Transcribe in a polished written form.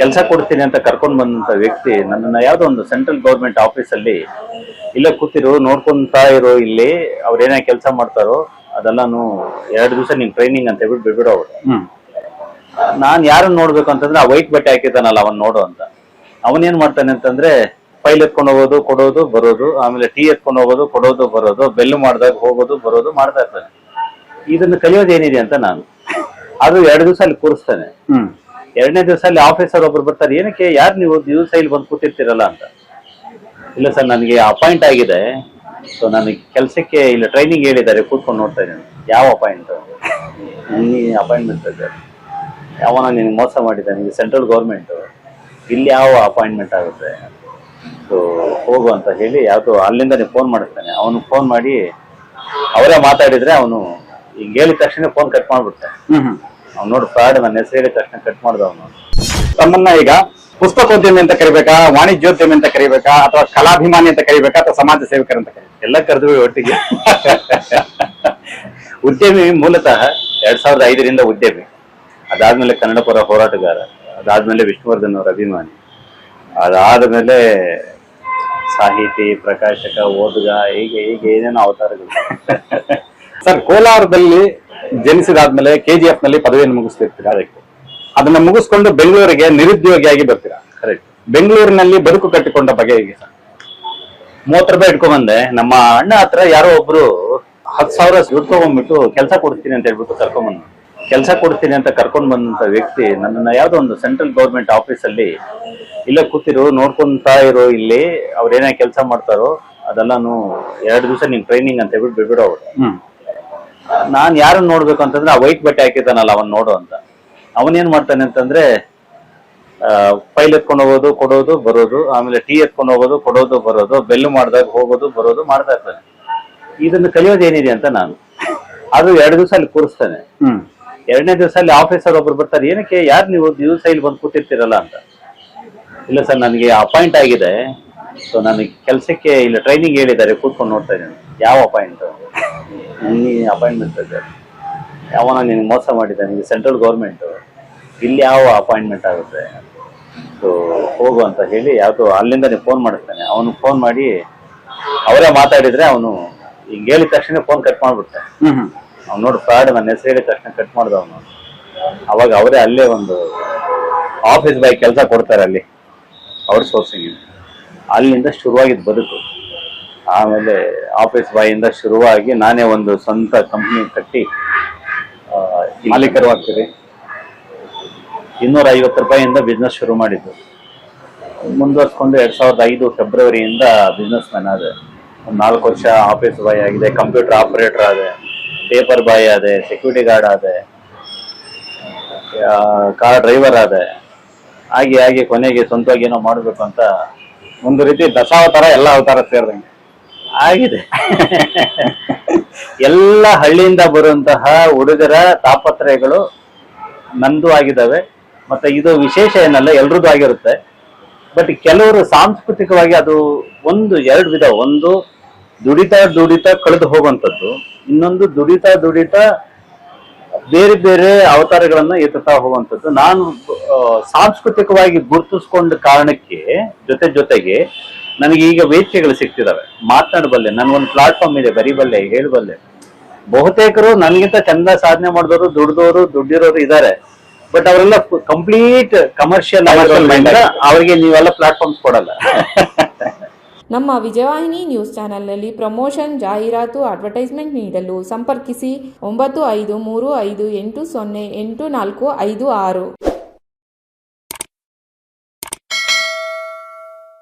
ಕೆಲಸ ಕೊಡ್ತೀನಿ ಅಂತ ಕರ್ಕೊಂಡು ಬಂದಂತ ವ್ಯಕ್ತಿ ನನ್ನನ್ನ ಯಾವ್ದೋ ಒಂದು ಸೆಂಟ್ರಲ್ ಗೌರ್ಮೆಂಟ್ ಆಫೀಸಲ್ಲಿ ಇಲ್ಲೇ ಕೂತಿರು ನೋಡ್ಕೊಂತಾ ಇರೋ ಇಲ್ಲಿ ಅವ್ರೇನೇ ಕೆಲಸ ಮಾಡ್ತಾರೋ ಅದೆಲ್ಲಾನು 2 ದಿವಸ ನಿನ್ ಟ್ರೈನಿಂಗ್ ಅಂತ ಹೇಳ್ಬಿಟ್ಟು ಬಿಡ್ಬಿಡೋ ಅವ್ರು. ನಾನ್ ಯಾರನ್ನ ನೋಡ್ಬೇಕು ಅಂತಂದ್ರೆ ಆ ವೈಟ್ ಬಟ್ಟೆ ಹಾಕಿದ್ದಾನಲ್ಲ ಅವನ್ ನೋಡು ಅಂತ. ಅವನೇನ್ ಮಾಡ್ತಾನೆ ಅಂತಂದ್ರೆ ಫೈಲ್ ಎತ್ಕೊಂಡು ಹೋಗೋದು ಕೊಡೋದು ಬರೋದು, ಆಮೇಲೆ ಟೀ ಎತ್ಕೊಂಡು ಹೋಗೋದು ಕೊಡೋದು ಬರೋದು, ಬೆಲ್ಲು ಮಾಡಿದಾಗ ಹೋಗೋದು ಬರೋದು ಮಾಡ್ತಾ ಇರ್ತಾನೆ. ಇದನ್ನು ಕಲಿಯೋದೇನಿದೆ ಅಂತ ನಾನು ಅದು 2 ದಿವಸ ಅಲ್ಲಿ ಕೂರಿಸ್ತಾನೆ. 2ನೇ ದಿವಸ ಅಲ್ಲಿ ಆಫೀಸರ್ ಒಬ್ರು ಬರ್ತಾರೆ, ಏನಕ್ಕೆ ಯಾರು ನೀವು ದಿವಸ ಇಲ್ಲಿ ಬಂದು ಕೂತಿರ್ತೀರಲ್ಲ ಅಂತ. ಇಲ್ಲ ಸರ್ ನನಗೆ ಅಪಾಯಿಂಟ್ ಆಗಿದೆ, ಸೊ ನನಗೆ ಕೆಲಸಕ್ಕೆ ಇಲ್ಲಿ ಟ್ರೈನಿಂಗ್ ಹೇಳಿದ್ದಾರೆ, ಕೂತ್ಕೊಂಡು ನೋಡ್ತಾ ಇದ್ದೀನಿ. ಯಾವ ಅಪಾಯಿಂಟ್? ಅಪಾಯಿಂಟ್ಮೆಂಟ್ ಇದೆ, ಯಾವನ ನಿನಗೆ ಮೋಸ ಮಾಡಿದ್ದಾನೆ, ನಿಮಗೆ ಸೆಂಟ್ರಲ್ ಗೌರ್ಮೆಂಟು, ಇಲ್ಲಿ ಯಾವ ಅಪಾಯಿಂಟ್ಮೆಂಟ್ ಆಗುತ್ತೆ, ಸೊ ಹೋಗು ಅಂತ ಹೇಳಿ ಯಾವುದು ಅಲ್ಲಿಂದ ನೀವು ಫೋನ್ ಮಾಡಿಸ್ತಾನೆ. ಅವನು ಫೋನ್ ಮಾಡಿ ಅವರೇ ಮಾತಾಡಿದ್ರೆ ಅವನು ಹಿಂಗೆ ಹೇಳಿದ ತಕ್ಷಣ ಫೋನ್ ಕಟ್ ಮಾಡ್ಬಿಡ್ತಾನೆ. ಅವ್ನು ನೋಡಿ ಫ್ರಾಡ್, ನನ್ನ ಹೆಸರು ಹೇಳಿದ ತಕ್ಷಣ ಕಟ್ ಮಾಡ್ದ ಅವನು. ತಮ್ಮನ್ನ ಈಗ ಪುಸ್ತಕೋದ್ಯಮಿ ಅಂತ ಕರಿಬೇಕಾ, ವಾಣಿಜ್ಯೋದ್ಯಮಿ ಅಂತ ಕರಿಬೇಕಾ, ಅಥವಾ ಕಲಾಭಿಮಾನಿ ಅಂತ ಕರಿಬೇಕಾ, ಅಥವಾ ಸಮಾಜ ಸೇವಕರಂತ ಕರಿಬೇಕಾ? ಎಲ್ಲ ಕರೆದ್ವಿ ಒಟ್ಟಿಗೆ. ಉದ್ಯಮಿ ಮೂಲತಃ 2005ರಿಂದ ಉದ್ಯಮಿ, ಅದಾದ್ಮೇಲೆ ಕನ್ನಡ ಪರ ಹೋರಾಟಗಾರ, ಅದಾದ್ಮೇಲೆ ವಿಷ್ಣುವರ್ಧನ್ ಅವರ ಅಭಿಮಾನಿ, ಅದಾದ್ಮೇಲೆ ಸಾಹಿತಿ, ಪ್ರಕಾಶಕ, ಓದುಗ, ಹೀಗೆ ಹೀಗೆ ಏನೇನೋ ಅವತಾರಗಳು. ಸರ್, ಕೋಲಾರದಲ್ಲಿ ಜನಿಸಿದಾದ್ಮೇಲೆ KGF ನಲ್ಲಿ ಪದವಿಯನ್ನು ಮುಗಿಸ್ತಿರ್ತೀರಾ, ಅದಕ್ಕೆ ಅದನ್ನ ಮುಗಿಸ್ಕೊಂಡು ಬೆಂಗಳೂರಿಗೆ ನಿರುದ್ಯೋಗಿಯಾಗಿ ಬರ್ತೀರಾ. ಕರೆಕ್ಟ್. ಬೆಂಗಳೂರಿನಲ್ಲಿ ಬದುಕು ಕಟ್ಟಿಕೊಂಡ ಬಗೆ ಹೇಗೆ ಸರ್? 30 ರೂಪಾಯಿ ಇಟ್ಕೊಂಡ್ಬಂದೆ. ನಮ್ಮ ಅಣ್ಣ ಹತ್ರ ಯಾರೋ ಒಬ್ರು 10,000 ದುಡ್ಡು ತಗೊಂಡ್ಬಿಟ್ಟು ಕೆಲಸ ಕೊಡ್ತೀನಿ ಅಂತ ಹೇಳ್ಬಿಟ್ಟು ಕರ್ಕೊಂಡ್ಬಂದು. ಕೆಲಸ ಕೊಡ್ತೀನಿ ಅಂತ ಕರ್ಕೊಂಡ್ ಬಂದಂತ ವ್ಯಕ್ತಿ ನನ್ನನ್ನ ಯಾವ್ದೋ ಒಂದು ಸೆಂಟ್ರಲ್ ಗೌರ್ಮೆಂಟ್ ಆಫೀಸಲ್ಲಿ ಇಲ್ಲೇ ಕೂತಿರು ನೋಡ್ಕೊಂತಾ ಇರೋ ಇಲ್ಲಿ ಅವ್ರೇನೇ ಕೆಲಸ ಮಾಡ್ತಾರೋ ಅದೆಲ್ಲಾನು 2 ದಿವಸ ನಿನ್ ಟ್ರೈನಿಂಗ್ ಅಂತ ಹೇಳ್ಬಿಟ್ಟು ಬಿಡ್ಬಿಡೋ ಅವ್ರು. ನಾನ್ ಯಾರನ್ನ ನೋಡ್ಬೇಕು ಅಂತಂದ್ರೆ ಆ ವೈಟ್ ಬಟ್ಟೆ ಹಾಕಿದ್ದಾನಲ್ಲ ಅವನ್ ನೋಡು ಅಂತ. ಅವನೇನ್ ಮಾಡ್ತಾನೆ ಅಂತಂದ್ರೆ ಫೈಲ್ ಎತ್ಕೊಂಡು ಹೋಗೋದು ಕೊಡೋದು ಬರೋದು, ಆಮೇಲೆ ಟೀ ಎತ್ಕೊಂಡು ಹೋಗೋದು ಕೊಡೋದು ಬರೋದು, ಬೆಲ್ಲು ಮಾಡಿದಾಗ ಹೋಗೋದು ಬರೋದು ಮಾಡ್ತಾ ಇರ್ತಾನೆ. ಇದನ್ನು ಕಲಿಯೋದೇನಿದೆ ಅಂತ ನಾನು ಅದು 2 ದಿವಸ ಅಲ್ಲಿ ಕೂರಿಸ್ತಾನೆ. 2ನೇ ದಿವಸ ಅಲ್ಲಿ ಆಫೀಸರ್ ಒಬ್ರು ಬರ್ತಾರೆ, ಏನಕ್ಕೆ ಯಾರು ನೀವು ದಿವಸ ಇಲ್ಲಿ ಬಂದು ಕೂತಿರ್ತೀರಲ್ಲ ಅಂತ. ಇಲ್ಲ ಸರ್ ನನಗೆ ಅಪಾಯಿಂಟ್ ಆಗಿದೆ, ಸೊ ನನಗೆ ಕೆಲಸಕ್ಕೆ ಇಲ್ಲಿ ಟ್ರೈನಿಂಗ್ ಹೇಳಿದ್ದಾರೆ, ಕೂತ್ಕೊಂಡು ನೋಡ್ತಾ ಇದ್ದೀನಿ. ಯಾವ ಅಪಾಯಿಂಟ್? ಅಪಾಯಿಂಟ್ಮೆಂಟ್ ಇದೆ, ಯಾವನ ನಿನಗೆ ಮೋಸ ಮಾಡಿದ್ದಾನೆ, ನಿಮಗೆ ಸೆಂಟ್ರಲ್ ಗೌರ್ಮೆಂಟು, ಇಲ್ಲಿ ಯಾವ ಅಪಾಯಿಂಟ್ಮೆಂಟ್ ಆಗುತ್ತೆ, ಸೊ ಹೋಗು ಅಂತ ಹೇಳಿ ಯಾವುದು ಅಲ್ಲಿಂದ ನೀವು ಫೋನ್ ಮಾಡಿಸ್ತಾನೆ. ಅವನು ಫೋನ್ ಮಾಡಿ ಅವರೇ ಮಾತಾಡಿದ್ರೆ ಅವನು ಹಿಂಗೆ ಹೇಳಿದ ತಕ್ಷಣ ಫೋನ್ ಕಟ್ ಮಾಡ್ಬಿಡ್ತಾನೆ. ಅವ್ನು ನೋಡಿ ಫ್ರಾಡ್, ನನ್ನ ಹೆಸರು ಹೇಳಿದ ತಕ್ಷಣ ಕಟ್ ಮಾಡ್ದ ಅವನು. ಅವಾಗ ಅವರೇ ಅಲ್ಲೇ ಒಂದು ಆಫೀಸ್ ಬಾಯ್ ಕೆಲಸ ಕೊಡ್ತಾರೆ ಅಲ್ಲಿ ಔಟ್ ಸೋರ್ಸಿಂಗ್. ಅಲ್ಲಿಂದ ಶುರುವಾಗಿದ್ದು ಬದುಕು. ಆಮೇಲೆ ಆಫೀಸ್ ಬಾಯಿಂದ ಶುರುವಾಗಿ ನಾನೇ ಒಂದು ಸ್ವಂತ ಕಂಪ್ನಿ ಕಟ್ಟಿ ಮಾಲೀಕರು ಆಗ್ತೀರಿ. 250 ರೂಪಾಯಿಯಿಂದ ಬಿಸ್ನೆಸ್ ಶುರು ಮಾಡಿದ್ದು. ಮುಂದುವರ್ಸ್ಕೊಂಡು 2005 ಫೆಬ್ರವರಿಯಿಂದ ಬಿಸ್ನೆಸ್ ಮ್ಯಾನ್ ಆದೆ. ಒಂದು 4 ವರ್ಷ ಆಫೀಸ್ ಬಾಯ್ ಆಗಿದೆ, ಕಂಪ್ಯೂಟರ್ ಆಪರೇಟರ್ ಆದೆ, ಪೇಪರ್ ಬಾಯ್ ಆದೆ, ಸೆಕ್ಯೂರಿಟಿ ಗಾರ್ಡ್ ಆದೆ, ಕಾರ್ ಡ್ರೈವರ್ ಆದೆ. ಹಾಗೆ ಕೊನೆಗೆ ಸ್ವಂತವಾಗಿ ಏನೋ ಮಾಡಬೇಕು ಅಂತ ಒಂದು ರೀತಿ ದಶಾವತಾರ, ಎಲ್ಲ ಅವತಾರ ಸೇರಿದಂಗೆ ಆಗಿದೆ. ಎಲ್ಲ ಹಳ್ಳಿಯಿಂದ ಬರುವಂತಹ ಹುಡುಗರ ತಾಪತ್ರಯಗಳು ನಂದು ಆಗಿದ್ದಾವೆ. ಮತ್ತೆ ಇದು ವಿಶೇಷ ಏನಲ್ಲ, ಎಲ್ರದ್ದು ಆಗಿರುತ್ತೆ. ಬಟ್ ಕೆಲವರು ಸಾಂಸ್ಕೃತಿಕವಾಗಿ ಅದು 1-2 ವಿಧ. ಒಂದು ದುಡಿತಾ ಕಳೆದು ಹೋಗುವಂಥದ್ದು, ಇನ್ನೊಂದು ದುಡಿತಾ ಬೇರೆ ಬೇರೆ ಅವತಾರಗಳನ್ನ ಎತ್ತುತ್ತಾ ಹೋಗುವಂಥದ್ದು. ನಾನು ಸಾಂಸ್ಕೃತಿಕವಾಗಿ ಗುರುತಿಸ್ಕೊಂಡ ಕಾರಣಕ್ಕೆ ಜೊತೆಗೆ ನನಗೆ ಈಗ ವೇದಿಕೆಗಳು ಸಿಗ್ತಿದಾವೆ, ಮಾತನಾಡಬಲ್ಲೆ. ನನ್ಗೊಂದು ಪ್ಲಾಟ್ಫಾರ್ಮ್ ಇದೆ, ಬರಿಬಲ್ಲೆ, ಹೇಳಬಲ್ಲೆ. ಬಹುತೇಕರು ನನಗಿಂತ ಚಂದ ಸಾಧನೆ ಮಾಡಿದವರು, ದುಡ್ಡಿರೋರು ಇದ್ದಾರೆ. ಬಟ್ ಅವರೆಲ್ಲ ಕಂಪ್ಲೀಟ್ ಕಮರ್ಷಿಯಲ್ ಅವರಿಗೆ ನೀವೆಲ್ಲ ಪ್ಲಾಟ್ಫಾರ್ಮ್ಸ್ ಕೊಡಲ್ಲ. ನಮ್ಮ ವಿಜಯವಾಹಿನಿ ನ್ಯೂಸ್ ಚಾನೆಲ್ನಲ್ಲಿ ಪ್ರಮೋಷನ್, ಜಾಹೀರಾತು, ಅಡ್ವರ್ಟೈಸ್ಮೆಂಟ್ ನೀಡಲು ಸಂಪರ್ಕಿಸಿ 9535808456.